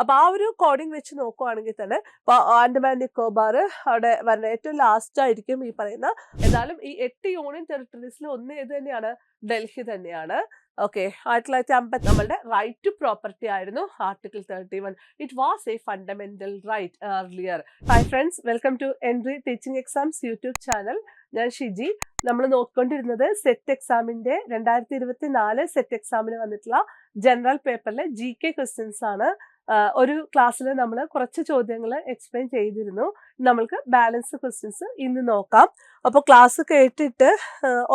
അപ്പൊ ആ ഒരു കോഡിംഗ് വെച്ച് നോക്കുവാണെങ്കിൽ തന്നെ ആൻഡമാൻ നിക്കോബാർ അവിടെ വരുന്ന ഏറ്റവും ലാസ്റ്റ് ആയിരിക്കും ഈ പറയുന്ന. എന്നാലും ഈ 8 യൂണിയൻ ടെറിട്ടറീസിൽ ഒന്ന് ഏത് തന്നെയാണ്? ഡൽഹി തന്നെയാണ്. ഓക്കെ, 1950 നമ്മളുടെ റൈറ്റ് ടു പ്രോപ്പർട്ടി ആയിരുന്നു article 31. It was a fundamental right earlier. Hi friends, welcome to entry teaching exams YouTube channel. ഞാൻ ഷിജി. നമ്മൾ നോക്കിക്കൊണ്ടിരുന്നത് സെറ്റ് എക്സാമിന്റെ 2024 സെറ്റ് എക്സാമിന് വന്നിട്ടുള്ള ജനറൽ പേപ്പറിലെ GK ക്വസ്റ്റ്യൻസ് ആണ്. ഒരു ക്ലാസ്സിൽ നമ്മൾ കുറച്ച് ചോദ്യങ്ങൾ എക്സ്പ്ലെയിൻ ചെയ്തിരുന്നു. നമ്മൾക്ക് ബാലൻസ് ക്വസ്റ്റ്യൻസ് ഇന്ന് നോക്കാം. അപ്പോൾ ക്ലാസ് കേട്ടിട്ട്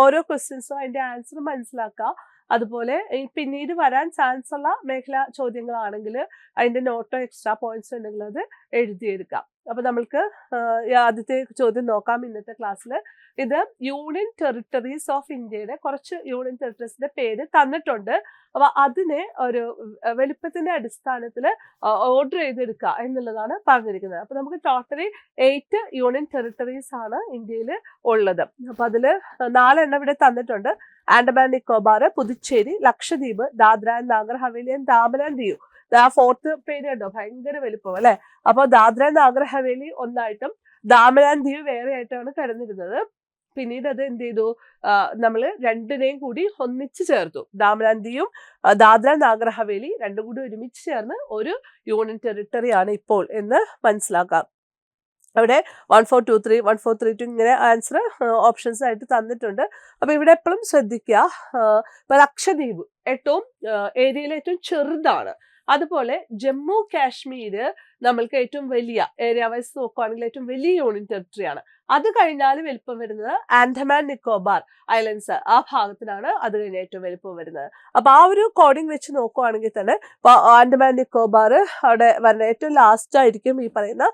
ഓരോ ക്വസ്റ്റ്യൻസും അതിന്റെ ആൻസർ മനസ്സിലാക്കുക. അതുപോലെ പിന്നീട് വരാൻ ചാൻസ് ഉള്ള മേഖലാ ചോദ്യങ്ങളാണെങ്കിൽ അതിന്റെ നോട്ടോ എക്സ്ട്രാ പോയിന്റ്സ് ഉണ്ടെങ്കിൽ അത് എഴുതിയെടുക്കാം. അപ്പൊ നമ്മൾക്ക് ആദ്യത്തെ ചോദ്യം നോക്കാം ഇന്നത്തെ ക്ലാസ്സിൽ. ഇത് യൂണിയൻ ടെറിട്ടറീസ് ഓഫ് ഇന്ത്യയുടെ കുറച്ച് യൂണിയൻ ടെറിട്ടറീസിന്റെ പേര് തന്നിട്ടുണ്ട്. അപ്പൊ അതിനെ ഒരു വലിപ്പത്തിന്റെ അടിസ്ഥാനത്തിൽ ഓർഡർ ചെയ്തെടുക്കുക എന്നുള്ളതാണ് പറഞ്ഞിരിക്കുന്നത്. അപ്പൊ നമുക്ക് ടോട്ടലി 8 യൂണിയൻ ടെറിട്ടറീസ് ആണ് ഇന്ത്യയിൽ ഉള്ളത്. അപ്പൊ അതില് 4 എണ്ണം ഇവിടെ തന്നിട്ടുണ്ട്. Andaman Nicobar, Puducherry, Lakshadweep, Dadra and Nagar Haveli, Daman and Diu. ആ 4th പേര് കണ്ടോ, ഭയങ്കര വലിപ്പം അല്ലെ. അപ്പൊ ദാദ്ര ആൻഡ് നാഗർ ഹവേലി ഒന്നായിട്ടും ദാമൻ ആൻഡ് ദിയു വേറെ ആയിട്ടാണ് കിടന്നിരുന്നത്. പിന്നീട് അത് എന്ത് ചെയ്തു, നമ്മൾ രണ്ടിനെയും കൂടി ഒന്നിച്ച് ചേർത്തു. ദാമൻ ആൻഡ് ദിയും ദാദ്ര നാഗർ ഹവേലി രണ്ടും കൂടി ഒരുമിച്ച് ചേർന്ന് ഒരു യൂണിയൻ ടെറിട്ടറി ആണ് ഇപ്പോൾ എന്ന് മനസ്സിലാക്കാം. അവിടെ 1423, 1432 ഇങ്ങനെ ആൻസർ ഓപ്ഷൻസ് ആയിട്ട് തന്നിട്ടുണ്ട്. അപ്പൊ ഇവിടെ എപ്പോഴും ശ്രദ്ധിക്കുക, ലക്ഷദ്വീപ് ഏറ്റവും ഏരിയയിൽ ഏറ്റവും ചെറുതാണ്. അതുപോലെ ജമ്മു കാശ്മീർ നമ്മൾക്ക് ഏറ്റവും വലിയ ഏരിയ വൈസ് നോക്കുകയാണെങ്കിൽ ഏറ്റവും വലിയ യൂണിയൻ ടെറിട്ടറി ആണ്. അത് കഴിഞ്ഞാൽ വലിപ്പം വരുന്നത് ആൻഡമാൻ നിക്കോബാർ ഐലൻഡ്സ്, ആ ഭാഗത്തിനാണ് അത് കഴിഞ്ഞ് ഏറ്റവും വലിപ്പം വരുന്നത്. അപ്പൊ ആ ഒരു കോഡിംഗ് വെച്ച് നോക്കുവാണെങ്കിൽ തന്നെ ആൻഡമാൻ നിക്കോബാർ അവിടെ വരുന്ന ഏറ്റവും ലാസ്റ്റ് ആയിരിക്കും ഈ പറയുന്ന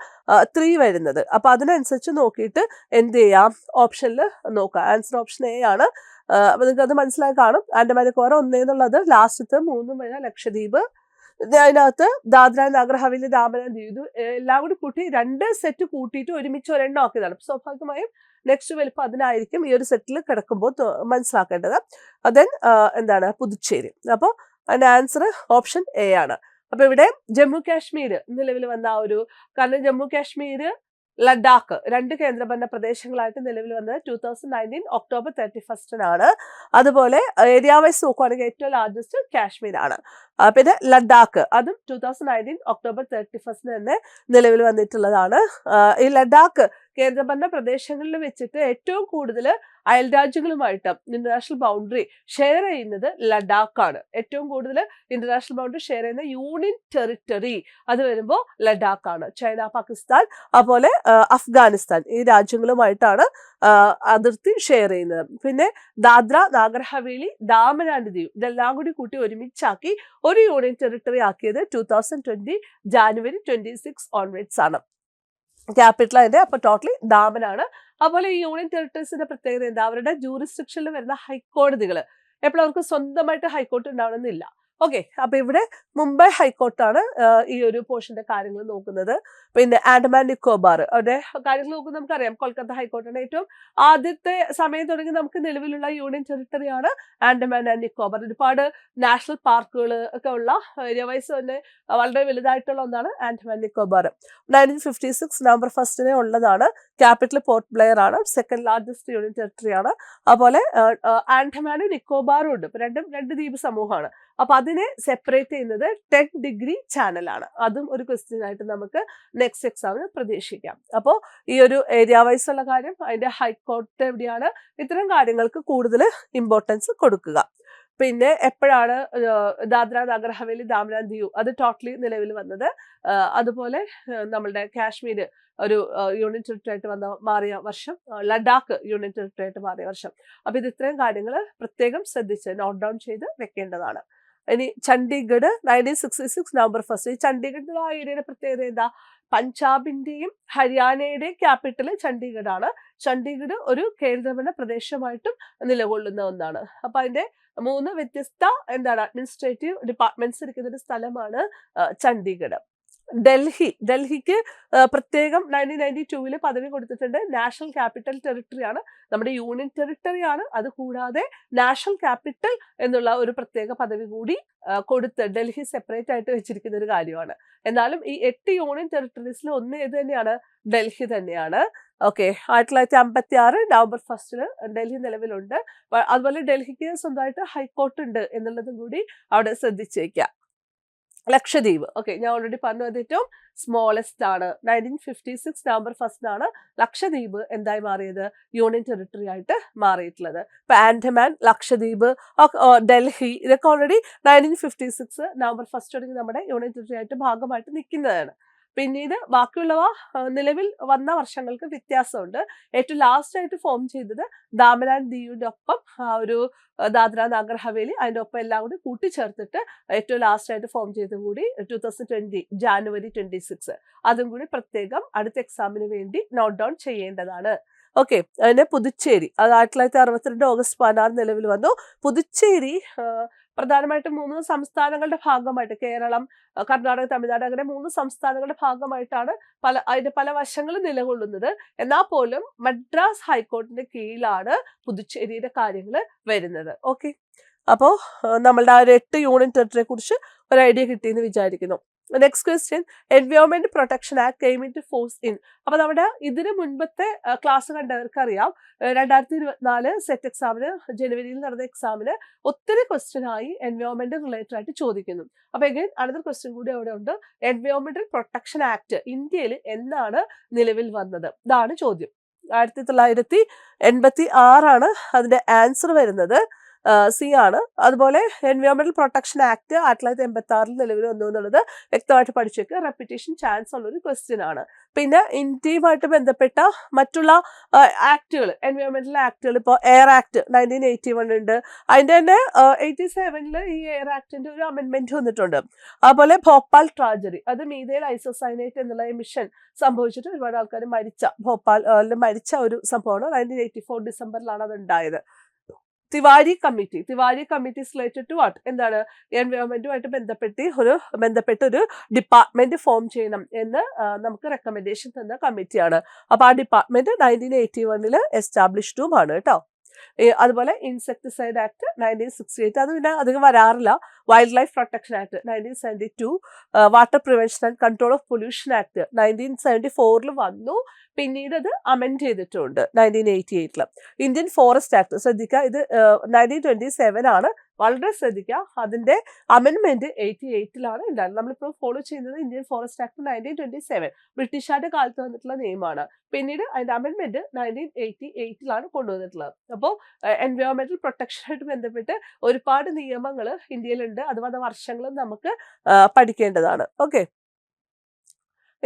3 വരുന്നത്. അപ്പൊ അതിനനുസരിച്ച് നോക്കിയിട്ട് എന്ത് ചെയ്യാം, ഓപ്ഷനിൽ നോക്കാം. ആൻസർ ഓപ്ഷൻ A ആണ്. അപ്പൊ നിങ്ങൾക്ക് അത് മനസ്സിലായി കാണും. ആൻഡമാൻ നിക്കോബാർ 1 എന്നുള്ളത് ലാസ്റ്റത്തെ 3 വരെ ലക്ഷദ്വീപ്, അതിനകത്ത് ദാദ്ര നാഗർ ഹവേലി, ദാമൻ ആൻഡ് ദിയു, എല്ലാം കൂടി കൂട്ടി 2 സെറ്റ് കൂട്ടിയിട്ട് ഒരുമിച്ച് ഒരെണ്ണം ആക്കിയതാണ്. സ്വാഭാവികമായും നെക്സ്റ്റ് വലിപ്പം അതിനായിരിക്കും ഈ ഒരു സെറ്റിൽ കിടക്കുമ്പോൾ മനസ്സിലാക്കേണ്ടത്. ദെൻ എന്താണ് പുതുച്ചേരി. അപ്പോൾ അതിന്റെ ആൻസർ ഓപ്ഷൻ A ആണ്. അപ്പൊ ഇവിടെ ജമ്മു കാശ്മീർ നിലവിൽ വന്ന കാരണം ജമ്മു കാശ്മീർ, ലഡാക്ക് 2 കേന്ദ്രഭരണ പ്രദേശങ്ങളായിട്ട് നിലവിൽ വന്നത് 2019 ഒക്ടോബർ 31 അതുപോലെ ഏരിയ വൈസ് നോക്കുകയാണെങ്കിൽ ഏറ്റവും ലാർജസ്റ്റ് കാശ്മീർ ആണ്. പിന്നെ ലഡാക്ക് അതും 2019 ഒക്ടോബർ 31 തന്നെ നിലവിൽ വന്നിട്ടുള്ളതാണ്. ഈ ലഡാക്ക് കേന്ദ്രഭരണ പ്രദേശങ്ങളിൽ വെച്ചിട്ട് ഏറ്റവും കൂടുതൽ അയൽ രാജ്യങ്ങളുമായിട്ട് ഇന്റർനാഷണൽ ബൗണ്ടറി ഷെയർ ചെയ്യുന്നത് ലഡാക്കാണ്. ഏറ്റവും കൂടുതൽ ഇന്റർനാഷണൽ ബൗണ്ടറി ഷെയർ ചെയ്യുന്ന യൂണിയൻ ടെറിട്ടറി അത് വരുമ്പോൾ ലഡാക്കാണ്. ചൈന, പാകിസ്ഥാൻ, അതുപോലെ അഫ്ഗാനിസ്ഥാൻ ഈ രാജ്യങ്ങളുമായിട്ടാണ് അതിർത്തി ഷെയർ ചെയ്യുന്നത്. പിന്നെ ദാദ്ര നാഗർ ഹവേലി, ദാമൻ ആൻഡ് ദിയു ഇതെല്ലാം കൂടി കൂട്ടി ഒരുമിച്ചാക്കി ഒരു യൂണിയൻ ടെറിട്ടറി ആക്കിയത് 2020 ജാനുവരി 26 ഓൺവേർഡ്സ് ആണ്. ക്യാപിറ്റൽ അതിന്റെ അപ്പൊ ടോട്ടലി ദാമനാണ്. അതുപോലെ ഈ യൂണിയൻ ടെറിട്ടറീസിന്റെ പ്രത്യേകത എന്താ, അവരുടെ ജൂറിസ്ഡിക്ഷനിൽ വരുന്ന ഹൈക്കോടതികൾ എപ്പോഴും അവർക്ക് സ്വന്തമായിട്ട് ഹൈക്കോർട്ട് ഉണ്ടാവണമെന്നില്ല. ഓക്കെ, അപ്പൊ ഇവിടെ മുംബൈ ഹൈക്കോർട്ടാണ് ഈ ഒരു പോർഷന്റെ കാര്യങ്ങൾ നോക്കുന്നത്. പിന്നെ ആൻഡമാൻ നിക്കോബാർ അവരുടെ കാര്യങ്ങൾ നോക്കുന്നത് നമുക്കറിയാം, കൊൽക്കത്ത ഹൈക്കോർട്ടാണ്. ഏറ്റവും ആദ്യത്തെ സമയം തുടങ്ങി നമുക്ക് നിലവിലുള്ള യൂണിയൻ ടെറിട്ടറിയാണ് ആൻഡമാൻ ആൻഡ് നിക്കോബാർ. ഒരുപാട് നാഷണൽ പാർക്കുകൾ ഒക്കെ ഉള്ള ഏരിയ വൈസ് തന്നെ വളരെ വലുതായിട്ടുള്ള ഒന്നാണ് ആൻഡമാൻ നിക്കോബാർ. 1956 നവംബർ 1 ഉള്ളതാണ്. ക്യാപിറ്റൽ പോർട്ട് ബ്ലെയർ ആണ്. സെക്കൻഡ് ലാർജസ്റ്റ് യൂണിയൻ ടെറിട്ടറി ആണ്. അതുപോലെ ആൻഡമാനും നിക്കോബാറും ഉണ്ട്. രണ്ടും 2 ദ്വീപ് സമൂഹമാണ്. അപ്പൊ അതിനെ സെപ്പറേറ്റ് ചെയ്യുന്നത് 10 ഡിഗ്രി ചാനലാണ്. അതും ഒരു ക്വസ്റ്റ്യൻ ആയിട്ട് നമുക്ക് നെക്സ്റ്റ് എക്സാമിന് പ്രതീക്ഷിക്കാം. അപ്പോൾ ഈ ഒരു ഏരിയ വൈസ് ഉള്ള കാര്യം, അതിന്റെ ഹൈക്കോർട്ട് എവിടെയാണ്, ഇത്തരം കാര്യങ്ങൾക്ക് കൂടുതൽ ഇമ്പോർട്ടൻസ് കൊടുക്കുക. പിന്നെ എപ്പോഴാണ് ദാദ്ര നാഗർ ഹവേലി, ദാമൻ ആൻഡ് ദിയു അത് ടോട്ടലി നിലവിൽ വന്നത്, അതുപോലെ നമ്മളുടെ കാശ്മീർ ഒരു യൂണിയൻ ടെറിട്ടറി ആയിട്ട് മാറിയ വർഷം, ലഡാക്ക് യൂണിയൻ ടെറിട്ടറി ആയിട്ട് മാറിയ വർഷം. അപ്പൊ ഇത് ഇത്രയും കാര്യങ്ങൾ പ്രത്യേകം ശ്രദ്ധിച്ച് നോട്ട് ഡൗൺ ചെയ്ത് വെക്കേണ്ടതാണ്. ഇനി ചണ്ഡീഗഡ് 1966 നവംബർ 1. ഈ ചണ്ഡീഗഡ് ആ ഏരിയയുടെ പ്രത്യേകത എന്താ, പഞ്ചാബിന്റെയും ഹരിയാനയുടെയും ക്യാപിറ്റൽ ചണ്ഡീഗഡ് ആണ്. ചണ്ഡീഗഡ് ഒരു കേന്ദ്രഭരണ പ്രദേശമായിട്ടും നിലകൊള്ളുന്ന ഒന്നാണ്. അപ്പൊ അതിന്റെ 3 വ്യത്യസ്ത അഡ്മിനിസ്ട്രേറ്റീവ് ഡിപ്പാർട്ട്മെന്റ്സ് ഇരിക്കുന്ന ഒരു സ്ഥലമാണ് ചണ്ഡീഗഡ്. ഡൽഹിക്ക് പ്രത്യേകം 1992 പദവി കൊടുത്തിട്ടുണ്ട്. നാഷണൽ ക്യാപിറ്റൽ ടെറിട്ടറി ആണ്, നമ്മുടെ യൂണിയൻ ടെറിട്ടറി ആണ്. അത് കൂടാതെ നാഷണൽ ക്യാപിറ്റൽ എന്നുള്ള ഒരു പ്രത്യേക പദവി കൂടി കൊടുത്ത് ഡൽഹി സെപ്പറേറ്റ് ആയിട്ട് വെച്ചിരിക്കുന്ന ഒരു കാര്യമാണ്. എന്നാലും ഈ 8 യൂണിയൻ ടെറിട്ടറീസിൽ ഒന്ന് ഏത് തന്നെയാണ്? ഡൽഹി തന്നെയാണ്. ഓക്കെ, 1956 നവംബർ 1 ഡൽഹി നിലവിലുണ്ട്. അതുപോലെ ഡൽഹിക്ക് സ്വന്തമായിട്ട് ഹൈക്കോർട്ട് ഉണ്ട് എന്നുള്ളതും കൂടി അവിടെ ശ്രദ്ധിച്ചേക്കുക. ലക്ഷദ്വീപ്, ഓക്കെ, ഞാൻ ഓൾറെഡി പറഞ്ഞു, അത് ഏറ്റവും സ്മോളസ്റ്റ് ആണ്. 1956 നവംബർ 1 ലക്ഷദ്വീപ് എന്തായി മാറിയത്? യൂണിയൻ ടെറിട്ടറി ആയിട്ട് മാറിയിട്ടുള്ളത്. ഇപ്പൊ ആൻഡമാൻ, ലക്ഷദ്വീപ്, ഡൽഹി ഇതൊക്കെ ഓൾറെഡി 1956 നവംബർ 1 തുടങ്ങി നമ്മുടെ യൂണിയൻ ടെറിട്ടറി ആയിട്ട് ഭാഗമായിട്ട് നിൽക്കുന്നതാണ്. പിന്നീട് ബാക്കിയുള്ളവ നിലവിൽ വന്ന വർഷങ്ങൾക്ക് വ്യത്യാസമുണ്ട്. ഏറ്റവും ലാസ്റ്റ് ആയിട്ട് ഫോം ചെയ്തത് ദാമൻ ആൻഡ് ദിയുവിന്റെ ഒപ്പം ഒരു ദാദ്ര നാഗർ ഹവേലി, അതിന്റെ ഒപ്പം എല്ലാം കൂടി കൂട്ടിച്ചേർത്തിട്ട് ഏറ്റവും ലാസ്റ്റ് ആയിട്ട് ഫോം ചെയ്തും കൂടി 2020 ജാനുവരി 26 അതും കൂടി പ്രത്യേകം അടുത്ത എക്സാമിന് വേണ്ടി നോട്ട് ഡൗൺ ചെയ്യേണ്ടതാണ്. ഓക്കെ, അതിന് പുതുച്ചേരി, അത് 1962 ഓഗസ്റ്റ് 16 നിലവിൽ വന്നു. പുതുച്ചേരി പ്രധാനമായിട്ടും 3 സംസ്ഥാനങ്ങളുടെ ഭാഗമായിട്ട്, കേരളം, കർണാടക, തമിഴ്നാട്, അങ്ങനെ 3 സംസ്ഥാനങ്ങളുടെ ഭാഗമായിട്ടാണ് അതിന്റെ പല വശങ്ങളും നിലകൊള്ളുന്നത്. എന്നാൽ പോലും മദ്രാസ് ഹൈക്കോർട്ടിന്റെ കീഴിലാണ് പുതുച്ചേരിയുടെ കാര്യങ്ങൾ വരുന്നത്. ഓക്കെ, അപ്പോ നമ്മളുടെ ആ ഒരു 8 യൂണിയൻ ടെറിട്ടറിയെ കുറിച്ച് ഒരു ഐഡിയ കിട്ടിയെന്ന് വിചാരിക്കുന്നു. Next question, environment protection act came into force in. അപ്പൊ നമ്മുടെ ഇതിന് മുൻപത്തെ ക്ലാസ് കണ്ടവർക്ക് അറിയാം, 2024 സെറ്റ് എക്സാമിന്, ജനുവരിയിൽ നടന്ന എക്സാമിന് ഒത്തിരി ക്വസ്റ്റ്യൻ ആയി എൻവയോൺമെന്റ് റിലേറ്റഡ് ആയിട്ട് ചോദിക്കുന്നു. അപ്പൊ എഗൈൻ അനദർ ക്വസ്റ്റ്യൻ കൂടി അവിടെ ഉണ്ട്. എൻവയോൺമെന്റൽ പ്രൊട്ടക്ഷൻ ആക്ട് ഇന്ത്യയിൽ എന്നാണ് നിലവിൽ വന്നത്? ഇതാണ് ചോദ്യം. 1986 അതിന്റെ ആൻസർ വരുന്നത് സി ആണ്. അതുപോലെ എൻവയോൺമെന്റൽ പ്രൊട്ടക്ഷൻ ആക്ട് 1986 നിലവിൽ വന്നു എന്നുള്ളത് വ്യക്തമായിട്ട് പഠിച്ചേക്ക്, റെപ്പിറ്റേഷൻ ചാൻസ് ഉള്ള ഒരു ക്വസ്റ്റ്യൻ ആണ്. പിന്നെ ഇന്ത്യയുമായിട്ട് ബന്ധപ്പെട്ട മറ്റുള്ള ആക്ടുകൾ, എൻവയോൺമെന്റൽ ആക്ടുകൾ, ഇപ്പോൾ എയർ ആക്ട് 1981 ഉണ്ട്. അതിന്റെ തന്നെ 87 ഈ എയർ ആക്ടിന്റെ ഒരു അമെന്റ്മെന്റ് വന്നിട്ടുണ്ട്. അതുപോലെ ഭോപ്പാൽ ട്രാജഡി, അത് മീഥൈൽ ഐസോസൈനേറ്റ് എന്നുള്ള എമിഷൻ സംഭവിച്ചിട്ട് ഒരുപാട് ആൾക്കാർ മരിച്ച ഒരു സംഭവമാണ്. 1984 ഡിസംബറിലാണ് അത് ഉണ്ടായത്. Tiwari committee related to what? എന്താണ്? എൻവയോൺമെന്റുമായിട്ട് ബന്ധപ്പെട്ട് ഒരു ഡിപ്പാർട്ട്മെന്റ് ഫോം ചെയ്യണം എന്ന് നമുക്ക് റെക്കമെൻഡേഷൻ തന്ന കമ്മിറ്റിയാണ്. അപ്പൊ ആ ഡിപ്പാർട്ട്മെന്റ് 1981 എസ്റ്റാബ്ലിഷ്ഡും ആണ് കേട്ടോ. അതുപോലെ ഇൻസെക്ടിസൈഡ് ആക്ട് 1968, അത് പിന്നെ അധികം വരാറില്ല. Wild life protection act 1972, water prevention and control of pollution act 1974 വന്നു. പിന്നീട് അത് അമെൻഡ് ചെയ്തിട്ടുണ്ട് 1988. ഇന്ത്യൻ ഫോറസ്റ്റ് ആക്ട് ശ്രദ്ധിക്കുക, ഇത് 1927 ആണ്. വളരെ ശ്രദ്ധിക്കുക, അതിന്റെ അമെൻമെന്റ് 88 ഉണ്ടായിരുന്നത്. നമ്മളിപ്പോൾ ഫോളോ ചെയ്യുന്നത് ഇന്ത്യൻ ഫോറസ്റ്റ് ആക്ട് 1927, ബ്രിട്ടീഷുകാരുടെ കാലത്ത് വന്നിട്ടുള്ള നിയമമാണ്. പിന്നീട് അതിന്റെ അമെൻമെന്റ് 1988 കൊണ്ടുവന്നിട്ടുള്ളത്. അപ്പോൾ എൻവയോൺമെന്റൽ പ്രൊട്ടക്ഷനായിട്ട് ബന്ധപ്പെട്ട് ഒരുപാട് നിയമങ്ങൾ ഇന്ത്യയിലുണ്ട്. അത് വന്ന വർഷങ്ങളും നമുക്ക് പഠിക്കേണ്ടതാണ്. ഓക്കെ,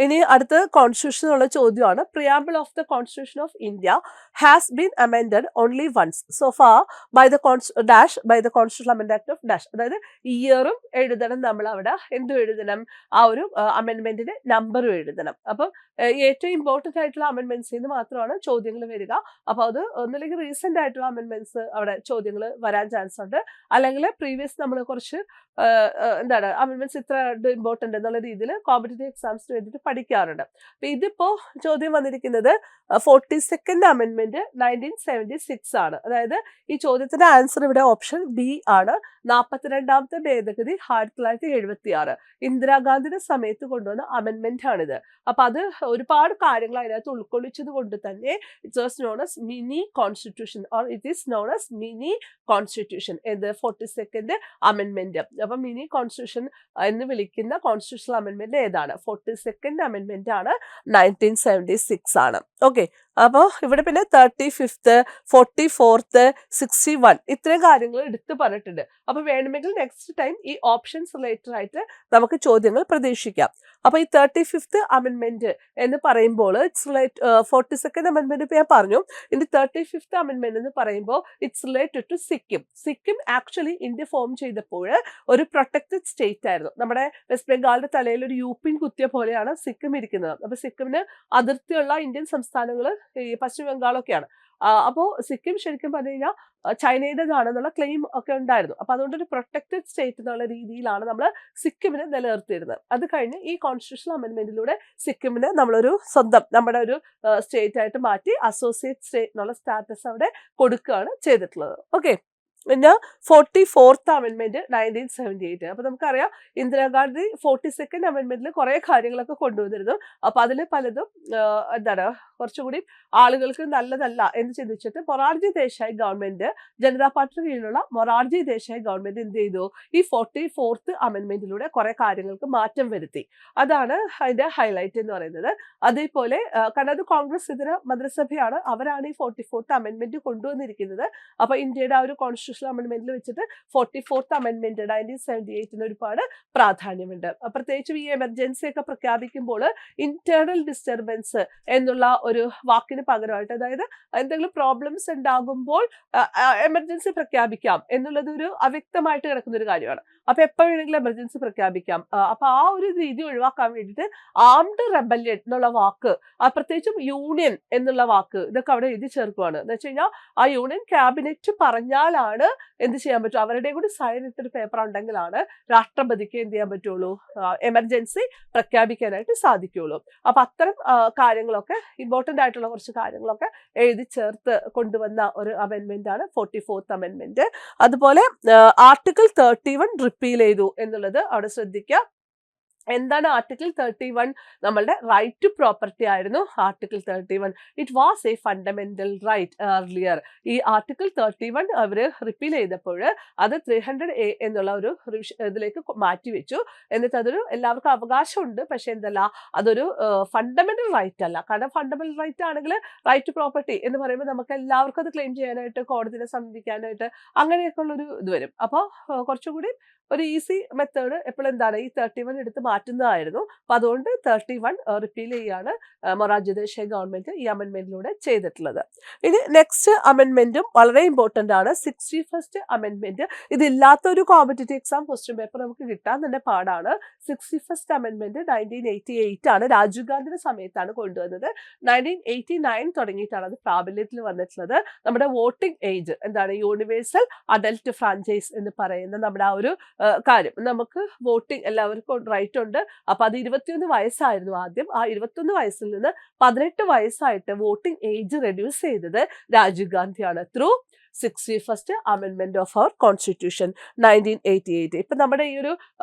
ഇനി അടുത്ത കോൺസ്റ്റിറ്റ്യൂഷനുള്ള ചോദ്യമാണ്. Preamble of the constitution of India has been amended only once so far by the constitutional amend act of dash. അതായത് ഇയറും എഴുതണം, നമ്മൾ അവിടെ എന്തും എഴുതണം, ആ ഒരു അമെൻമെന്റിന്റെ നമ്പറും എഴുതണം. അപ്പം ഏറ്റവും ഇമ്പോർട്ടന്റ് ആയിട്ടുള്ള അമെൻമെന്റ്സിൽ നിന്ന് മാത്രമാണ് ചോദ്യങ്ങൾ വരിക. അപ്പൊ അത് ഒന്നില്ലെങ്കിൽ റീസെന്റ് ആയിട്ടുള്ള അമെൻമെന്റ്സ് അവിടെ ചോദ്യങ്ങൾ വരാൻ ചാൻസ് ഉണ്ട്, അല്ലെങ്കിൽ പ്രീവിയസ് നമ്മൾ കുറച്ച് അമെൻമെന്റ്സ് ഇത്ര ഇമ്പോർട്ടന്റ് എന്നുള്ള രീതിയിൽ കോമ്പറ്റേറ്റീവ് എക്സാംസിന് വേണ്ടിയിട്ട് പഠിക്കാറുണ്ട്. അപ്പൊ ഇതിപ്പോ ചോദ്യം വന്നിരിക്കുന്നത് 42nd അമെൻമെന്റ് 1976 ആണ്. അതായത് ഈ ചോദ്യത്തിന്റെ ആൻസർ ഇവിടെ ഓപ്ഷൻ ബി ആണ്. 42ാമത്തെ ഭേദഗതി 1976 ഇന്ദിരാഗാന്ധിയുടെ സമയത്ത് കൊണ്ടുവന്ന അമെൻമെന്റ് ആണിത്. അപ്പൊ അത് ഒരുപാട് കാര്യങ്ങൾ അതിനകത്ത് ഉൾക്കൊള്ളിച്ചത് കൊണ്ട് തന്നെ it's was known as mini constitution or it is known as mini constitution. 42nd അമെൻമെന്റ്. അപ്പൊ മിനി കോൺസ്റ്റിറ്റ്യൂഷൻ എന്ന് വിളിക്കുന്ന കോൺസ്റ്റിറ്റ്യൂഷണൽ അമെൻമെന്റ് ഏതാണ്? 42nd അമെൻമെന്റ് ആണ്, 1976 ആണ്. ഓക്കെ, അപ്പോൾ ഇവിടെ പിന്നെ 35th, 44th, 61 ഇത്രയും കാര്യങ്ങൾ എടുത്തു പറഞ്ഞിട്ടുണ്ട്. അപ്പൊ വേണമെങ്കിൽ നെക്സ്റ്റ് ടൈം ഈ ഓപ്ഷൻസ് റിലേറ്റഡ് ആയിട്ട് നമുക്ക് ചോദ്യങ്ങൾ പ്രതീക്ഷിക്കാം. അപ്പൊ ഈ 35th അമെൻമെന്റ് എന്ന് പറയുമ്പോൾ 42nd അമെൻമെന്റ് ഇപ്പൊ ഞാൻ പറഞ്ഞു. ഇനി 35th അമെൻമെന്റ് എന്ന് പറയുമ്പോൾ it's related to Sikkim. Sikkim actually India form ചെയ്തപ്പോൾ ഒരു പ്രൊട്ടക്റ്റഡ് സ്റ്റേറ്റ് ആയിരുന്നു. നമ്മുടെ വെസ്റ്റ് ബംഗാളിന്റെ തലയിൽ ഒരു യൂപ്പിൻ കുത്തിയ പോലെയാണ് സിക്കിം ഇരിക്കുന്നത്. അപ്പൊ സിക്കിമിന് അതിർത്തിയുള്ള ഇന്ത്യൻ സംസ്ഥാനങ്ങൾ ഈ പശ്ചിമ ബംഗാളൊക്കെയാണ്. അപ്പോൾ സിക്കിം ശരിക്കും പറഞ്ഞു കഴിഞ്ഞാൽ ചൈനയുടേതാണെന്നുള്ള ക്ലെയിം ഒക്കെ ഉണ്ടായിരുന്നു. അപ്പൊ അതുകൊണ്ടൊരു പ്രൊട്ടക്റ്റഡ് സ്റ്റേറ്റ് എന്നുള്ള രീതിയിലാണ് നമ്മൾ സിക്കിമിനെ നിലനിർത്തിയിരുന്നത്. അത് കഴിഞ്ഞ് ഈ കോൺസ്റ്റിറ്റ്യൂഷണൽ അമെന്റ്മെന്റിലൂടെ സിക്കിമിന് നമ്മളൊരു സ്വന്തം നമ്മുടെ ഒരു സ്റ്റേറ്റ് ആയിട്ട് മാറ്റി അസോസിയേറ്റ് സ്റ്റേറ്റ് എന്നുള്ള സ്റ്റാറ്റസ് അവിടെ കൊടുക്കുകയാണ് ചെയ്തിട്ടുള്ളത്. ഓക്കെ, പിന്നെ 44th അമെന്റ്മെന്റ് 1978. അപ്പൊ നമുക്കറിയാം ഇന്ദിരാഗാന്ധി 42nd അമെന്റ്മെന്റിൽ കുറെ കാര്യങ്ങളൊക്കെ കൊണ്ടുവന്നിരുന്നു. അപ്പൊ അതിൽ പലതും എന്താണ് കുറച്ചുകൂടി ആളുകൾക്ക് നല്ലതല്ല എന്ന് ചിന്തിച്ചിട്ട് മൊറാർജി ദേശായി ഗവൺമെന്റ്, ജനതാ പാർട്ടിക്ക് കീഴിലുള്ള മൊറാർജി ദേശായി ഗവൺമെന്റ് എന്ത് ചെയ്തു, ഈ 44th അമെന്റ്മെന്റിലൂടെ കുറെ കാര്യങ്ങൾക്ക് മാറ്റം വരുത്തി. അതാണ് അതിന്റെ ഹൈലൈറ്റ് എന്ന് പറയുന്നത്. അതേപോലെ കാരണം അത് കോൺഗ്രസ് ഇതര മന്ത്രിസഭയാണ്, അവരാണ് ഈ 44th അമെന്റ്മെന്റ് കൊണ്ടുവന്നിരിക്കുന്നത്. അപ്പൊ ഇന്ത്യയുടെ ആ ഒരു കോൺസ്റ്റിറ്റ്യൂഷണൽ അമെന്റ്മെന്റിൽ വെച്ചിട്ട് 44th അമെന്റ്മെന്റ് 1978 ഒരുപാട് പ്രാധാന്യമുണ്ട്. പ്രത്യേകിച്ചും ഈ എമർജൻസി ഒക്കെ പ്രഖ്യാപിക്കുമ്പോൾ ഇന്റേണൽ ഡിസ്റ്റർബൻസ് എന്നുള്ള ഒരു വാക്കിന് പകരമായിട്ട്, അതായത് എന്തെങ്കിലും പ്രോബ്ലംസ് ഉണ്ടാകുമ്പോൾ എമർജൻസി പ്രഖ്യാപിക്കാം എന്നുള്ളത് ഒരു അവ്യക്തമായിട്ട് കിടക്കുന്ന ഒരു കാര്യമാണ്. അപ്പൊ എപ്പോഴെങ്കിലും എമർജൻസി പ്രഖ്യാപിക്കാം. അപ്പൊ ആ ഒരു രീതി ഒഴിവാക്കാൻ വേണ്ടിയിട്ട് ആംഡ് റെബല്യൻ എന്നുള്ള വാക്ക്, പ്രത്യേകിച്ചും യൂണിയൻ എന്നുള്ള വാക്ക്, ഇതൊക്കെ അവിടെ എഴുതി ചേർക്കുവാണ്. എന്ന് വെച്ച് കഴിഞ്ഞാൽ ആ യൂണിയൻ ക്യാബിനറ്റ് പറഞ്ഞാലാണ് എന്ത് ചെയ്യാൻ പറ്റും, അവരുടെ കൂടി സൈൻ ഇട്ടൊരു പേപ്പർ ഉണ്ടെങ്കിലാണ് രാഷ്ട്രപതിക്ക് എന്ത് ചെയ്യാൻ പറ്റുള്ളൂ, എമർജൻസി പ്രഖ്യാപിക്കാനായിട്ട് സാധിക്കുള്ളൂ. അപ്പൊ അത്തരം കാര്യങ്ങളൊക്കെ ഇമ്പോർട്ടന്റ് ആയിട്ടുള്ള കുറച്ച് കാര്യങ്ങളൊക്കെ എഴുതി ചേർത്ത് കൊണ്ടുവന്ന ഒരു അമെന്റ്മെന്റ് ആണ് 44th അമെന്റ്മെന്റ്. അതുപോലെ ആർട്ടിക്കിൾ 31 റിപ്പീൽ ചെയ്തു എന്നുള്ളത് അവിടെ ശ്രദ്ധിക്കുക. എന്താണ് ആർട്ടിക്കിൾ 31? നമ്മളുടെ റൈറ്റ് ടു പ്രോപ്പർട്ടി ആയിരുന്നു article 31. It was a fundamental right earlier. ഈ ആർട്ടിക്കിൾ 31 അവര് റിപ്പീൽ ചെയ്തപ്പോൾ അത് 300A എന്നുള്ള ഒരു ഇതിലേക്ക് മാറ്റിവെച്ചു. എന്നിട്ട് അതൊരു എല്ലാവർക്കും അവകാശമുണ്ട്, പക്ഷെ എന്തല്ല, അതൊരു ഫണ്ടമെന്റൽ റൈറ്റ് അല്ല. കാരണം ഫണ്ടമെന്റൽ റൈറ്റ് ആണെങ്കിൽ റൈറ്റ് ടു പ്രോപ്പർട്ടി എന്ന് പറയുമ്പോൾ നമുക്ക് എല്ലാവർക്കും അത് ക്ലെയിം ചെയ്യാനായിട്ട്, കോടതിയെ സമീപിക്കാനായിട്ട് അങ്ങനെയൊക്കെ ഉള്ളൊരു ഇത് വരും. അപ്പോൾ കുറച്ചുകൂടി ഒരു ഈസി മെത്തേഡ് എപ്പോഴും എന്താണ്, ഈ 31 എടുത്ത് മാറ്റുന്നതായിരുന്നു. അപ്പൊ അതുകൊണ്ട് 31 റിപ്പീൽ ചെയ്യാണ് മൊറാർജി ദേശായി ഗവൺമെന്റ് ഈ അമെന്റ്മെന്റിലൂടെ ചെയ്തിട്ടുള്ളത്. ഇനി നെക്സ്റ്റ് അമെന്റ്മെന്റും വളരെ ഇമ്പോർട്ടന്റ് ആണ്, 61st അമെന്റ്മെന്റ്. ഇതില്ലാത്ത ഒരു കോമ്പറ്റേറ്റീവ് എക്സാം ക്വസ്റ്റ്യൻ പേപ്പർ നമുക്ക് കിട്ടാൻ തന്നെ പാടാണ്. 61st അമെന്റ്മെന്റ് 1988 ആണ്, രാജീവ് ഗാന്ധിയുടെ സമയത്താണ് കൊണ്ടുവന്നത്. 1989 തുടങ്ങിയിട്ടാണ് അത് പ്രാബല്യത്തിൽ വന്നിട്ടുള്ളത്. നമ്മുടെ വോട്ടിംഗ് ഏജ് എന്താണ്, യൂണിവേഴ്സൽ അഡൽട്ട് ഫ്രാഞ്ചൈസ് എന്ന് പറയുന്ന നമ്മുടെ ആ ഒരു കാര്യം, നമുക്ക് വോട്ടിംഗ് എല്ലാവർക്കും റൈറ്റ് ഉണ്ട്. അപ്പൊ അത് 21 വയസ്സായിരുന്നു ആദ്യം. ആ 21 വയസ്സിൽ നിന്ന് 18 വയസ്സായിട്ട് വോട്ടിംഗ് ഏജ് റെഡ്യൂസ് ചെയ്തത് രാജീവ് ഗാന്ധിയാണ് through 61st amendment of our constitution 1988. ഇപ്പൊ നമ്മുടെ ഈ ഒരു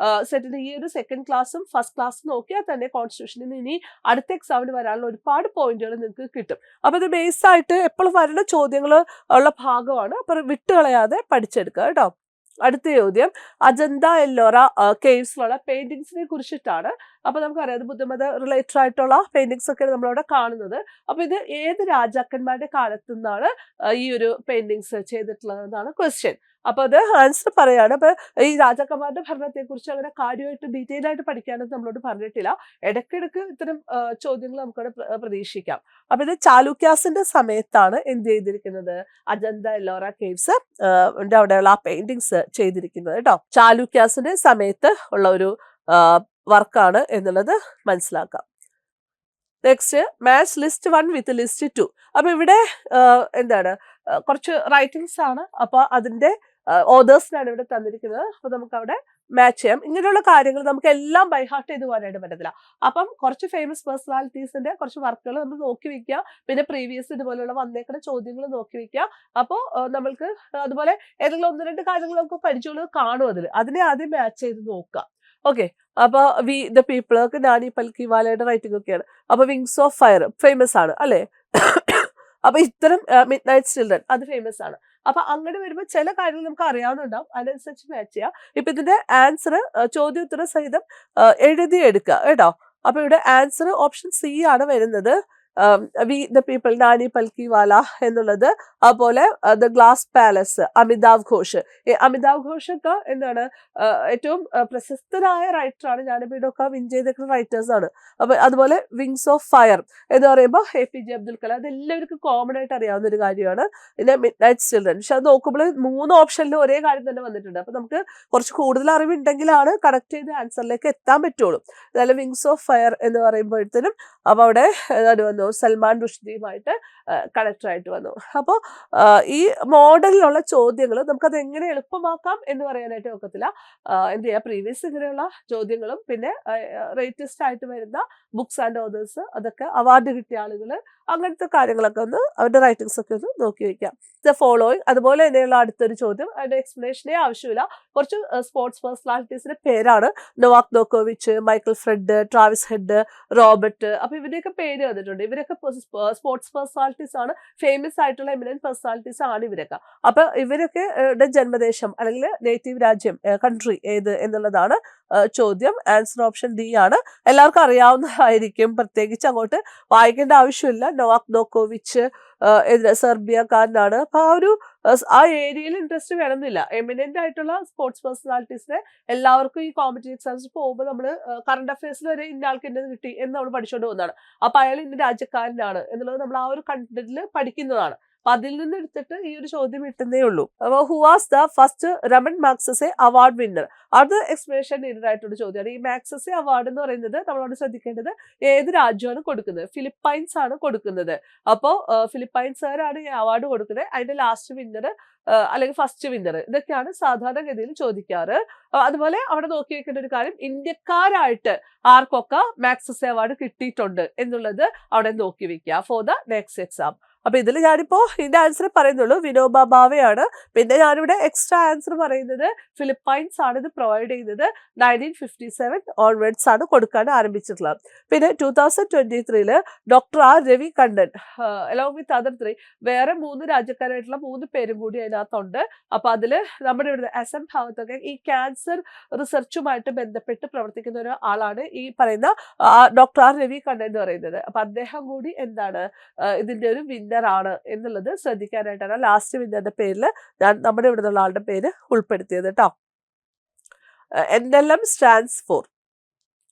സെറ്റിന്റെ ഈ ഒരു സെക്കൻഡ് ക്ലാസ്സും ഫസ്റ്റ് ക്ലാസ്സും നോക്കിയാൽ തന്നെ കോൺസ്റ്റിറ്റ്യൂഷനിൽ ഇനി അടുത്ത എക്സാമിന് വരാനുള്ള ഒരുപാട് പോയിന്റുകൾ നിങ്ങൾക്ക് കിട്ടും. അപ്പൊ ഇത് ബേസ് ആയിട്ട് എപ്പോഴും വരുന്ന ചോദ്യങ്ങൾ ഉള്ള ഭാഗമാണ്. അപ്പൊ വിട്ടുകളയാതെ പഠിച്ചെടുക്കുക കേട്ടോ. അടുത്ത ചോദ്യം, അജന്ത എല്ലോറ കേവ്സിലുള്ള പെയിന്റിങ്സിനെ കുറിച്ചിട്ടാണ്. അപ്പൊ നമുക്കറിയാം ബുദ്ധമത റിലേറ്റഡ് ആയിട്ടുള്ള പെയിന്റിങ്സ് ഒക്കെ നമ്മളവിടെ കാണുന്നത്. അപ്പൊ ഇത് ഏത് രാജാക്കന്മാരുടെ കാലത്തു നിന്നാണ് ഈ ഒരു പെയിന്റിങ്സ് ചെയ്തിട്ടുള്ളതെന്നാണ് ക്വസ്റ്റ്യൻ. അപ്പൊ അത് ആൻസർ പറയാണ്. അപ്പൊ ഈ രാജാക്കന്മാരുടെ ഭരണത്തെ കുറിച്ച് അങ്ങനെ കാര്യമായിട്ട് ഡീറ്റെയിൽ ആയിട്ട് പഠിക്കാനൊന്നും നമ്മളോട് പറഞ്ഞിട്ടില്ല. ഇടയ്ക്കിടയ്ക്ക് ഇത്തരം ചോദ്യങ്ങൾ നമുക്കവിടെ പ്രതീക്ഷിക്കാം. അപ്പൊ ഇത് ചാലൂക്യാസിന്റെ സമയത്താണ് എന്ത് ചെയ്തിരിക്കുന്നത്, അജന്ത എല്ലോറ കേവ്സ് അവിടെയുള്ള ആ പെയിന്റിങ്സ് ചെയ്തിരിക്കുന്നത് കേട്ടോ. ചാലൂക്യാസിന്റെ സമയത്ത് ഉള്ള ഒരു വർക്കാണ് എന്നുള്ളത് മനസ്സിലാക്കാം. Next, match list 1 with list 2. അപ്പൊ ഇവിടെ എന്താണ് കുറച്ച് റൈറ്റിംഗ്സ് ആണ്. അപ്പൊ അതിന്റെ ഓതേഴ്സിനാണ് ഇവിടെ തന്നിരിക്കുന്നത്. അപ്പൊ നമുക്ക് അവിടെ മാച്ച് ചെയ്യാം. ഇങ്ങനെയുള്ള കാര്യങ്ങൾ നമുക്ക് എല്ലാം ബൈഹാർട്ട് ചെയ്ത് പോകാനായിട്ട് പറ്റത്തില്ല. അപ്പം കുറച്ച് ഫേമസ് പേഴ്സണാലിറ്റീസിന്റെ കുറച്ച് വർക്കുകൾ നമ്മൾ നോക്കി വെക്കുക. പിന്നെ പ്രീവിയസ് ഇതുപോലെയുള്ള വന്നേക്കുന്ന ചോദ്യങ്ങൾ നോക്കി വെക്കുക. അപ്പോൾ നമ്മൾക്ക് അതുപോലെ ഏതെങ്കിലും 1-2 കാര്യങ്ങൾ നമുക്ക് പരിചയമുള്ളത് കാണും. അതിനെ ആദ്യം മാച്ച് ചെയ്ത് നോക്കുക. ഓക്കെ, അപ്പൊ വി ദ പീപ്പിൾ ഒക്കെ നാനി പൽക്കിവാലയുടെ റൈറ്റിംഗ് ഒക്കെയാണ്. അപ്പൊ വിങ്സ് ഓഫ് ഫയർ ഫേമസ് ആണ് അല്ലെ. അപ്പൊ ഇത്തരം മിഡ് നൈറ്റ് ചിൽഡ്രൻ അത് ഫേമസ് ആണ്. അപ്പൊ അങ്ങനെ വരുമ്പോൾ ചില കാര്യങ്ങൾ നമുക്ക് അറിയാവുന്നുണ്ടാവും, അതിനനുസരിച്ച് മാച്ച് ചെയ്യാം. ഇപ്പൊ ഇതിന്റെ ആൻസർ ചോദ്യോത്തര സഹിതം എഴുതിയെടുക്കുക കേട്ടോ. അപ്പൊ ഇവിടെ ആൻസർ ഓപ്ഷൻ സി ആണ് വരുന്നത്. We the people Nani Palkhivala എന്നുള്ളത്. അതുപോലെ the glass palace Amitav Ghosh. Amitav Ghosh ഒക്കെ എന്താണ് ഏറ്റവും പ്രശസ്തരായ റൈറ്ററാണ്. ഞാനിപ്പോ ഇതൊക്കെ വിൻ ചെയ്തേക്കുന്ന റൈറ്റേഴ്സ് ആണ്. അപ്പൊ അതുപോലെ വിങ്സ് ഓഫ് ഫയർ എന്ന് പറയുമ്പോൾ APJ അബ്ദുൽ കലാം, അത് എല്ലാവർക്കും കോമൺ ആയിട്ട് അറിയാവുന്ന ഒരു കാര്യമാണ്. പിന്നെ മിഡ് നൈറ്റ് ചിൽഡ്രൻ. പക്ഷെ അത് നോക്കുമ്പോൾ 3 ഓപ്ഷനിലും ഒരേ കാര്യം തന്നെ വന്നിട്ടുണ്ട്. അപ്പൊ നമുക്ക് കുറച്ച് കൂടുതൽ അറിവുണ്ടെങ്കിലാണ് കണക്ട് ചെയ്ത് ആൻസറിലേക്ക് എത്താൻ പറ്റുള്ളൂ. അതായത് വിങ്സ് ഓഫ് ഫയർ എന്ന് പറയുമ്പോഴത്തേനും അപ്പൊ അവിടെ വന്നു സൽമാൻ റുഷ്ദിയുമായിട്ട് കണക്ട് ആയിട്ട് വന്നു. അപ്പോൾ ഈ മോഡലിലുള്ള ചോദ്യങ്ങൾ നമുക്കത് എങ്ങനെ എളുപ്പമാക്കാം എന്ന് പറയാനായിട്ട് ഒക്കത്തില്ല. എന്ത് ചെയ്യുക, പ്രീവിയസ് ഇങ്ങനെയുള്ള ചോദ്യങ്ങളും പിന്നെ റേറ്റസ്റ്റ് ആയിട്ട് വരുന്ന ബുക്സ് ആൻഡ് ഓതേഴ്സ്, അതൊക്കെ അവാർഡ് കിട്ടിയ ആളുകൾ, അങ്ങനത്തെ കാര്യങ്ങളൊക്കെ ഒന്ന് അവരുടെ റൈറ്റിംഗ്സ് ഒക്കെ ഒന്ന് നോക്കി വയ്ക്കാം. ദ ഫോളോയിങ്, അതുപോലെ തന്നെയുള്ള അടുത്തൊരു ചോദ്യം, അതിന്റെ എക്സ്പ്ലനേഷനേ ആവശ്യമില്ല, കുറച്ച് സ്പോർട്സ് പേഴ്സണാലിറ്റീസിന്റെ പേരാണ്. നൊവാക് ജോക്കോവിച്ച്, Michael Fred, Travis head, Robert. അപ്പൊ ഇവരുടെയൊക്കെ പേര് വന്നിട്ടുണ്ട്. ഇവരൊക്കെ സ്പോർട്സ് പേഴ്സണാലിറ്റീസ് ആണ്, ഫേമസ് ആയിട്ടുള്ള എമിനന്റ് പേഴ്സണാലിറ്റീസ് ആണ് ഇവരൊക്കെ. അപ്പൊ ഇവരൊക്കെ ജന്മദേശം അല്ലെങ്കിൽ നേറ്റീവ് രാജ്യം, കൺട്രി ഏത് എന്നുള്ളതാണ് ചോദ്യം. ആൻസർ ഓപ്ഷൻ ഡി ആണ്. എല്ലാവർക്കും അറിയാവുന്നതായിരിക്കും, പ്രത്യേകിച്ച് അങ്ങോട്ട് വായിക്കേണ്ട ആവശ്യമില്ല. നൊവാക് ജോക്കോവിച്ച് സെർബിയക്കാരനാണ്. അപ്പൊ ആ ഏരിയയിൽ ഇൻട്രസ്റ്റ് വേണമെന്നില്ല. എമിനന്റ് ആയിട്ടുള്ള സ്പോർട്സ് പേഴ്സണാലിറ്റീസിനെ എല്ലാവർക്കും ഈ കോമ്പറ്റീവ് എക്സാംസ് പോകുമ്പോൾ നമ്മൾ കറണ്ട് അഫയേഴ്സിൽ വരെ ഇന്ന ആൾക്ക് ഇന്നത് കിട്ടി എന്ന് നമ്മൾ പഠിച്ചുകൊണ്ട് പോകുന്നതാണ്. അപ്പൊ അയാൾ ഇന്ന രാജ്യക്കാരനാണ് എന്നുള്ളത് നമ്മൾ ആ ഒരു കണ്ടന്റിൽ പഠിക്കുന്നതാണ്. അപ്പൊ അതിൽ നിന്ന് എടുത്തിട്ട് ഈ ഒരു ചോദ്യം കിട്ടുന്നേ ഉള്ളൂ. അപ്പോൾ who was the first Ramon Magsaysay award winner? അത് എക്സ്പ്ലനേഷൻ നീഡഡ് ആയിട്ടുള്ള ചോദ്യമാണ്. ഈ മാഗ്സസെ അവാർഡ് എന്ന് പറയുന്നത് നമ്മളോട് ശ്രദ്ധിക്കേണ്ടത് ഏത് രാജ്യമാണ് കൊടുക്കുന്നത്? ഫിലിപ്പൈൻസ് ആണ് കൊടുക്കുന്നത്. അപ്പോൾ ഫിലിപ്പൈൻസുകാരാണ് ഈ അവാർഡ് കൊടുക്കുന്നത്. അതിന്റെ ലാസ്റ്റ് വിന്നർ അല്ലെങ്കിൽ ഫസ്റ്റ് വിന്നർ, ഇതൊക്കെയാണ് സാധാരണഗതിയിൽ ചോദിക്കാറ്. അതുപോലെ അവിടെ നോക്കി വെക്കേണ്ട ഒരു കാര്യം, ഇന്ത്യക്കാരായിട്ട് ആർക്കൊക്കെ മാഗ്സസെ അവാർഡ് കിട്ടിയിട്ടുണ്ട് എന്നുള്ളത് അവിടെ നോക്കി വെക്കുക ഫോർ ദ നെക്സ്റ്റ് എക്സാം. അപ്പൊ ഇതിൽ ഞാനിപ്പോ ഇതിന്റെ ആൻസർ പറയുന്നുള്ളൂ, വിനോബ ഭാവെയാണ്. പിന്നെ ഞാനിവിടെ എക്സ്ട്രാ ആൻസർ പറയുന്നത് ഫിലിപ്പൈൻസ് ആണ് ഇത് പ്രൊവൈഡ് ചെയ്യുന്നത്. 1957 ഓൺവേർഡ്സ് ആണ് കൊടുക്കാൻ ആരംഭിച്ചിട്ടുള്ളത്. പിന്നെ 2023 doctor R Ravi Kannan along with other 3 വേറെ 3 രാജ്യക്കാരായിട്ടുള്ള 3 പേരും കൂടി അതിനകത്തുണ്ട്. അപ്പൊ അതില് നമ്മുടെ ഇവിടെ അസം ഭാഗത്തൊക്കെ ഈ ക്യാൻസർ റിസർച്ചുമായിട്ട് ബന്ധപ്പെട്ട് പ്രവർത്തിക്കുന്ന ഒരു ആളാണ് ഈ പറയുന്ന ഡോക്ടർ ആർ രവി കണ്ണൻ എന്ന് പറയുന്നത്. അപ്പൊ അദ്ദേഹം കൂടി എന്താണ് ഇതിന്റെ ഒരു വിന്നർ ആണ് എന്നുള്ളത് ശ്രദ്ധിക്കാനായിട്ടാണ് ലാസ്റ്റ് വിന്നറിന്റെ പേരിൽ ഞാൻ നമ്മുടെ ഇവിടെ നിന്നുള്ള ആളുടെ പേര് ഉൾപ്പെടുത്തിയത് കേട്ടോ. NLM സ്റ്റാൻഡ്സ് ഫോർ,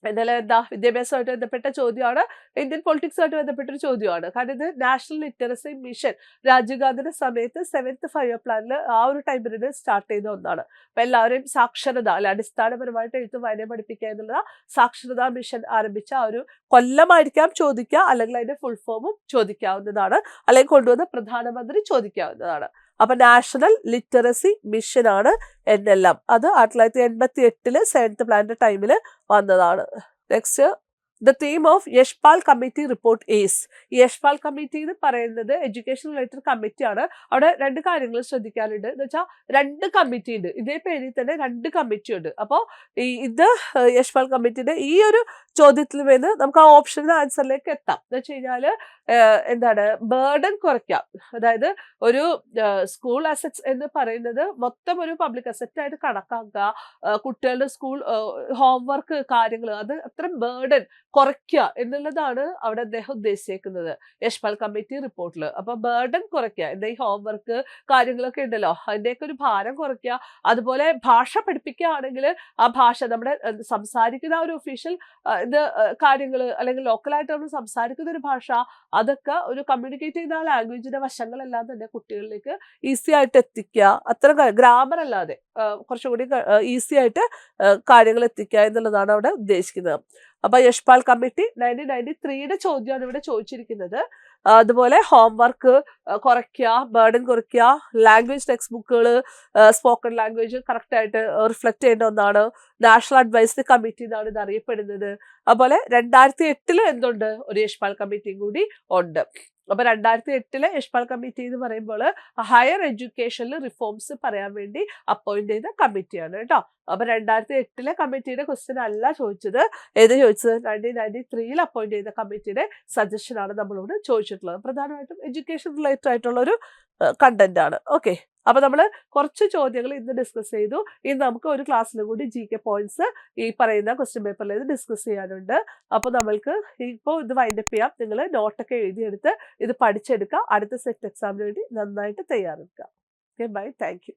എന്തായാലും എന്താ, വിദ്യാഭ്യാസമായിട്ട് ബന്ധപ്പെട്ട ചോദ്യമാണ്, ഇന്ത്യൻ പൊളിറ്റിക്സുമായിട്ട് ബന്ധപ്പെട്ടൊരു ചോദ്യമാണ്. കാരണം ഇത് നാഷണൽ ലിറ്ററസി മിഷൻ രാജീവ് ഗാന്ധിയുടെ സമയത്ത് 7th 5-year പ്ലാനിൽ ആ ഒരു ടൈമിൽ സ്റ്റാർട്ട് ചെയ്ത ഒന്നാണ്. അപ്പൊ എല്ലാവരെയും സാക്ഷരത അല്ലെ അടിസ്ഥാനപരമായിട്ട് എഴുത്തും വായനയും പഠിപ്പിക്കുക എന്നുള്ള സാക്ഷരതാ മിഷൻ ആരംഭിച്ച ആ ഒരു കൊല്ലമായിരിക്കാം ചോദിക്കുക, അല്ലെങ്കിൽ അതിന്റെ ഫുൾ ഫോമും ചോദിക്കാവുന്നതാണ്, അല്ലെങ്കിൽ കൊണ്ടുവന്ന പ്രധാനമന്ത്രി ചോദിക്കാവുന്നതാണ്. അപ്പൊ നാഷണൽ ലിറ്ററസി മിഷൻ ആണ് NLM. അത് 1988 7th പ്ലാനിന്റെ ടൈമിൽ വന്നതാണ്. Next, the theme of Yashpal committee report is. ഈ യശ്പാൽ കമ്മിറ്റി എന്ന് പറയുന്നത് എഡ്യൂക്കേഷൻ റിലേറ്റഡ് കമ്മിറ്റി ആണ്. അവിടെ 2 കാര്യങ്ങൾ ശ്രദ്ധിക്കാനുണ്ട്. എന്ന് വെച്ചാൽ 2 കമ്മിറ്റി ഉണ്ട്, ഇതേ പേരിൽ തന്നെ 2 കമ്മിറ്റി ഉണ്ട്. അപ്പോൾ ഇത് യശ്പാൽ കമ്മിറ്റിയുടെ ഈ ഒരു ചോദ്യത്തിൽ നിന്ന് നമുക്ക് ആ ഓപ്ഷനിൽ ആൻസറിലേക്ക് എത്താം. എന്ന് വെച്ച് കഴിഞ്ഞാൽ എന്താണ്, ബേർഡൻ കുറയ്ക്കാം. അതായത് ഒരു സ്കൂൾ അസറ്റ്സ് എന്ന് പറയുന്നത് മൊത്തം ഒരു പബ്ലിക് അസറ്റ് ആയിട്ട് കണക്കാക്കുക, കുട്ടികളുടെ സ്കൂൾ ഹോംവർക്ക് കാര്യങ്ങൾ, അത് അത്ര ബേർഡൻ കുറയ്ക്കുക എന്നുള്ളതാണ് അവിടെ അദ്ദേഹം ഉദ്ദേശിക്കുന്നത് യശ്പാൽ കമ്മിറ്റി റിപ്പോർട്ടിൽ. അപ്പൊ ബേർഡൻ കുറയ്ക്കുക, എന്താ ഈ ഹോംവർക്ക് കാര്യങ്ങളൊക്കെ ഉണ്ടല്ലോ, അതിന്റെയൊക്കെ ഒരു ഭാരം കുറയ്ക്കുക. അതുപോലെ ഭാഷ പഠിപ്പിക്കുകയാണെങ്കിൽ ആ ഭാഷ നമ്മുടെ സംസാരിക്കുന്ന ഒരു ഒഫീഷ്യൽ ഇത് കാര്യങ്ങൾ, അല്ലെങ്കിൽ ലോക്കലായിട്ട് നമ്മൾ സംസാരിക്കുന്ന ഒരു ഭാഷ, അതൊക്കെ ഒരു കമ്മ്യൂണിക്കേറ്റ് ചെയ്യുന്ന ആ ലാംഗ്വേജിന്റെ വശങ്ങളെല്ലാം തന്നെ കുട്ടികളിലേക്ക് ഈസി ആയിട്ട് എത്തിക്കുക. അത്ര ഗ്രാമർ അല്ലാതെ കുറച്ചുകൂടി ഈസി ആയിട്ട് കാര്യങ്ങൾ എത്തിക്കുക എന്നുള്ളതാണ് അവിടെ ഉദ്ദേശിക്കുന്നത്. അപ്പൊ യശ്പാൽ കമ്മിറ്റി 1993 ചോദ്യമാണ് ഇവിടെ ചോദിച്ചിരിക്കുന്നത്. അതുപോലെ ഹോംവർക്ക് കുറയ്ക്കുക, ബേർഡൻ കുറയ്ക്കുക, ലാംഗ്വേജ് ടെക്സ്റ്റ് ബുക്കുകൾ സ്പോക്കൺ ലാംഗ്വേജ് കറക്റ്റ് ആയിട്ട് റിഫ്ലക്ട് ചെയ്യേണ്ട ഒന്നാണ്. നാഷണൽ അഡ്വൈസറി കമ്മിറ്റി എന്നാണ് ഇത് അറിയപ്പെടുന്നത്. അതുപോലെ 2008 എന്തുണ്ട്, ഒരു യശ്പാൽ കമ്മിറ്റിയും കൂടി ഉണ്ട്. അപ്പൊ 2008 യശ്പാൽ കമ്മിറ്റി എന്ന് പറയുമ്പോൾ ഹയർ എഡ്യൂക്കേഷനിൽ റിഫോംസ് പറയാൻ വേണ്ടി അപ്പോയിന്റ് ചെയ്ത കമ്മിറ്റിയാണ് കേട്ടോ. അപ്പൊ 2008 കമ്മിറ്റിയുടെ ക്വസ്റ്റ്യൻ അല്ല ചോദിച്ചത്. ഏത് ചോദിച്ചത്? 1993 അപ്പോയിന്റ് ചെയ്ത കമ്മിറ്റിയുടെ സജഷൻ ആണ് നമ്മളോട് ചോദിച്ചിട്ടുള്ളത്. പ്രധാനമായിട്ടും എഡ്യൂക്കേഷൻ റിലേറ്റഡ് ആയിട്ടുള്ള ഒരു കണ്ടന്റ് ആണ്. ഓക്കെ, അപ്പൊ നമ്മൾ കുറച്ച് ചോദ്യങ്ങൾ ഇന്ന് ഡിസ്കസ് ചെയ്തു. ഇന്ന് നമുക്ക് ഒരു ക്ലാസ്സിൽ കൂടി GK പോയിന്റ്സ് ഈ പറയുന്ന ക്വസ്റ്റ്യൻ പേപ്പറിൽ ഡിസ്കസ് ചെയ്യാനുണ്ട്. അപ്പൊ നമ്മൾക്ക് ഇപ്പോൾ ഇത് വൈൻഡപ്പ് ചെയ്യാം. നിങ്ങൾ നോട്ടൊക്കെ എഴുതിയെടുത്ത് ഇത് പഠിച്ചെടുക്കുക. അടുത്ത സെറ്റ് എക്സാമിന് വേണ്ടി നന്നായിട്ട് തയ്യാറെടുക്കുക. Okay, bye, thank U.